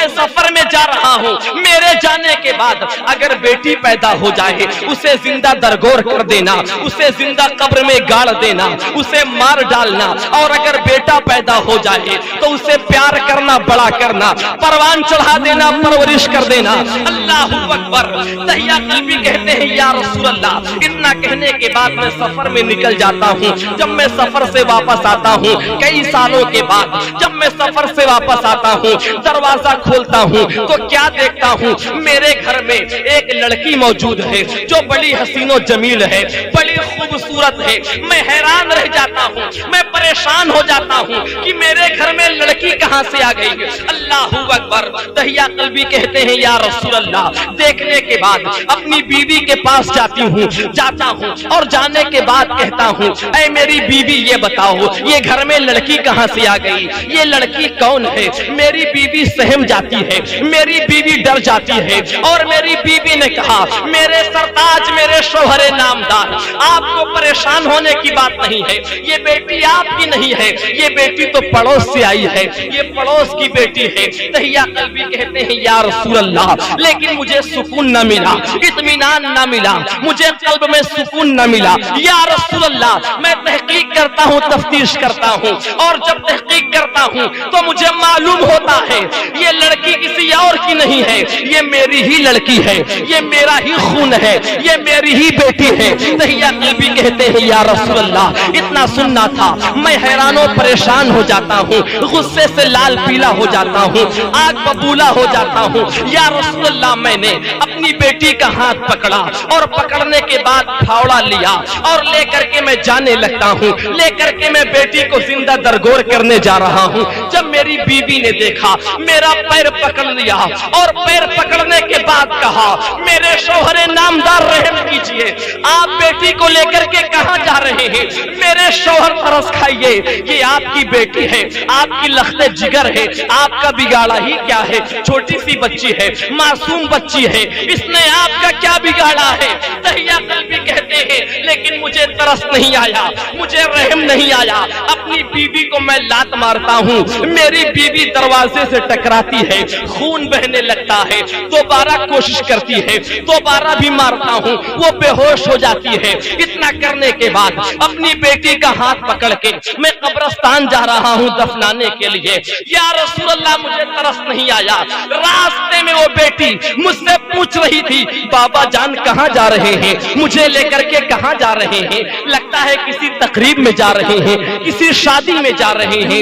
میں سفر میں جا رہا ہوں, میرے جانے کے بعد اگر بیٹی پیدا ہو جائے اسے زندہ درگور کر دینا, اسے زندہ قبر میں گاڑ دینا, اسے مار ڈالنا, اور اگر بیٹا پیدا ہو جائے تو اسے پیار کرنا, بڑا کرنا, پروان چڑھا دینا, پرورش کر دینا. اللہ اکبر. تہیہ قلبی کہتے ہیں یا رسول اللہ, اتنا کہنے کے بعد میں سفر میں نکل جاتا ہوں. جب میں سفر سے واپس آتا ہوں کئی سالوں کے بعد, جب میں سفر سے واپس آتا ہوں دروازہ کھولتا ہوں تو کیا دیکھتا ہوں, میرے گھر میں ایک لڑکی موجود ہے جو بڑی حسین و جمیل ہے, بڑی خوبصورت ہے. میں حیران رہ جاتا ہوں, میں پریشان ہو جاتا ہوں کہ میرے گھر میں لڑکی کہاں سے آ گئی. اللہ اکبر. تہیہ قلبی کہتے ہیں یا رسول اللہ, دیکھنے کے بعد اپنی بیوی کے پاس جاتا ہوں اور جانے کے بعد کہتا ہوں, اے میری بیوی یہ بتاؤ یہ گھر میں لڑکی کہاں سے آ گئی, یہ لڑکی کون ہے. میری بیوی سہم جاتی ہے, میری بیوی ڈر جاتی ہے, اور میری بیوی نے کہا, میرے سرتاج, میرے شوہر نامدار, آپ کو پریشان ہونے کی بات نہیں ہے, یہ بیٹی آپ کی نہیں ہے, یہ بیٹی تو پڑوس سے آئی ہے, یہ پڑوس کی بیٹی ہے. تہیہ قلبی کہتے ہیں یا رسول اللہ, لیکن مجھے سکون نہ ملا, اطمینان نہ ملا, مجھے قلب میں سکون نہ ملا. یا رسول اللہ, میں تحقیق کرتا ہوں, تفتیش کرتا ہوں, اور جب تحقیق کرتا ہوں تو مجھے معلوم ہوتا ہے یہ لڑکی کسی اور کی نہیں ہے, یہ میری ہی لڑکی ہے, یہ میرا ہی خون ہے, یہ میری ہی بیٹی ہے. تہیہ قلبی کہتے ہیں یا رسول اللہ, اتنا سننا تھا, میں حیران و پریشان ہو جاتا ہوں, غصے سے لال پیلا ہو جاتا ہوں, آگ ببولا ہو جاتا ہوں. یا رسول اللہ, میں نے اپنی بیٹی کا ہاتھ پکڑا اور پکڑنے کے بعد پھاوڑا لیا اور لے کر کے میں جانے لگتا ہوں, لے کر کے میں بیٹی کو زندہ درگور کرنے جا رہا ہوں. جب میری بیوی نے دیکھا, میرا پیر پکڑ لیا اور پیر پکڑنے کے بعد کہا, میرے شوہر نامدار رحم کیجئے, آپ بیٹی کو لے کر کے کہاں جا رہے ہیں. میرے شوہر ترس کھائیے, یہ آپ کی بیٹی ہے, آپ کی لخت جگر ہے, آپ کا بگاڑا ہی کیا ہے, چھوٹی سی بچی ہے, معصوم بچی ہے, اس نے آپ کا کیا بگاڑا ہے. تہیہ قلبی کہتے ہیں لیکن مجھے ترس نہیں آیا, مجھے رحم نہیں آیا. اپنی بیوی کو میں لات مارتا ہوں, میری بیوی دروازے سے ٹکراتی ہے, خون بہنے لگتا ہے, دوبارہ کوشش کرتی ہے, دوبارہ بھی مارتا ہوں, وہ بے ہوش ہو جاتی ہے. اتنا کرنے کے بعد اپنی بیٹی کا ہاتھ پکڑ کے میں قبرستان جا رہا ہوں دفنانے کے لیے. یا رسول اللہ, مجھے ترس نہیں آیا. راستے میں وہ بیٹی مجھ سے پوچھ رہی تھی, بابا جان کہاں جا رہے ہیں, مجھے لے کر کے کہاں جا رہے ہیں. لگتا ہے کسی تقریب میں جا رہے ہیں, کسی شادی میں جا رہے ہیں,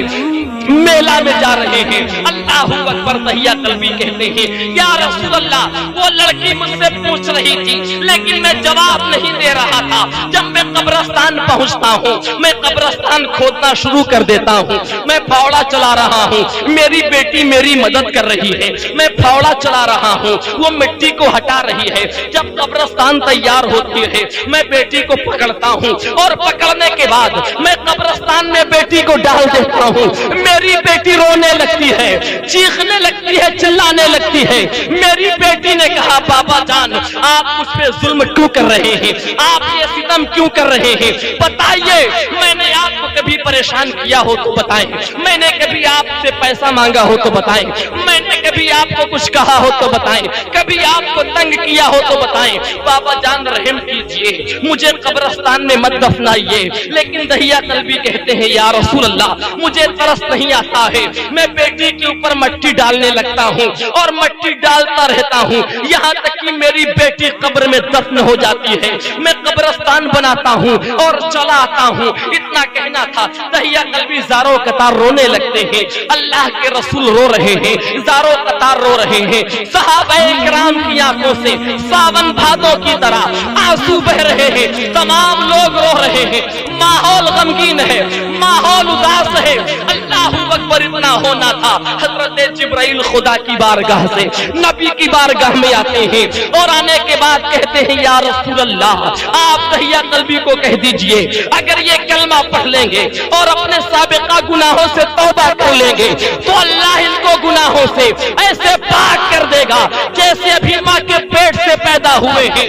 میلہ میں جا رہے ہیں. اللہ اکبر. تہیہ قلبی کہتے ہیں یا رسول اللہ, وہ لڑکی مجھ سے پوچھ رہی تھی لیکن میں جواب نہیں دے رہا تھا. جب میں قبرستان پہنچتا ہوں, میں قبرستان کھودنا شروع کر دیتا ہوں, میں پھاوڑا چلا رہا ہوں, میری بیٹی میری مدد کر رہی ہے, میں پھاوڑا چلا رہا ہوں, وہ مٹی کو ہٹا رہی ہے. جب قبرستان تیار ہوتی ہے میں بیٹی کو پکڑتا ہوں, اور پکڑنے کے بعد میں قبرستان میں بیٹی کو ڈال دیتا ہوں. میری بیٹی رونے لگتی ہے, چیخنے لگتی ہے, چلانے لگتی ہے. میری بیٹی نے کہا, بابا جان آپ مجھ پہ ظلم کیوں کر رہے ہیں, آپ یہ ستم کیوں کر رہے ہیں, بتائیے. میں نے آپ کو کبھی پریشان کیا ہو تو بتائیں, میں نے کبھی آپ سے پیسہ مانگا ہو تو بتائیں, میں نے کبھی آپ کو کچھ کہا ہو تو بتائیں, کبھی آپ کو تنگ کیا ہو تو بتائیں. بابا جان رحم کیجئے, مجھے قبرستان میں مت دفنائیے. لیکن تہیہ قلبی کہتے ہیں یا رسول اللہ, مجھے ترس نہیں آتا ہے, میں بیٹی کے اوپر مٹی ڈالنے لگتا ہوں اور مٹی ڈالتا رہتا ہوں یہاں تک کہ میری بیٹی قبر میں دفن ہو جاتی ہے. میں قبرستان بناتا ہوں اور چلا آتا ہوں. اتنا کہنا تھا. تہیہ قلبی زاروں قطار رونے لگتے ہیں, اللہ کے رسول رو رہے ہیں, زاروں قطار رو رہے ہیں. صحابہ کرام کی آنکھوں سے ساون بھادوں کی طرح آنسو بہ رہے ہیں, تمام لوگ رو رہے ہیں, ماحول غمگین ہے, ماحول اداس ہے. اللہ اکبر. اتنا ہونا تھا, حضرت جبرائیل خدا کی بارگاہ سے نبی کی بارگاہ میں آتے ہیں اور آنے کے بعد کہتے ہیں یا رسول اللہ, آپ تہیہ قلبی کو کہہ دیجئے اگر یہ کلمہ پڑھ لیں گے اور اپنے سابقہ گناہوں سے توبہ کر لیں گے تو اللہ ان کو گناہوں سے ایسے پاک کر دے گا جیسے ابھی ماں کے پیٹ سے پیدا ہوئے ہیں.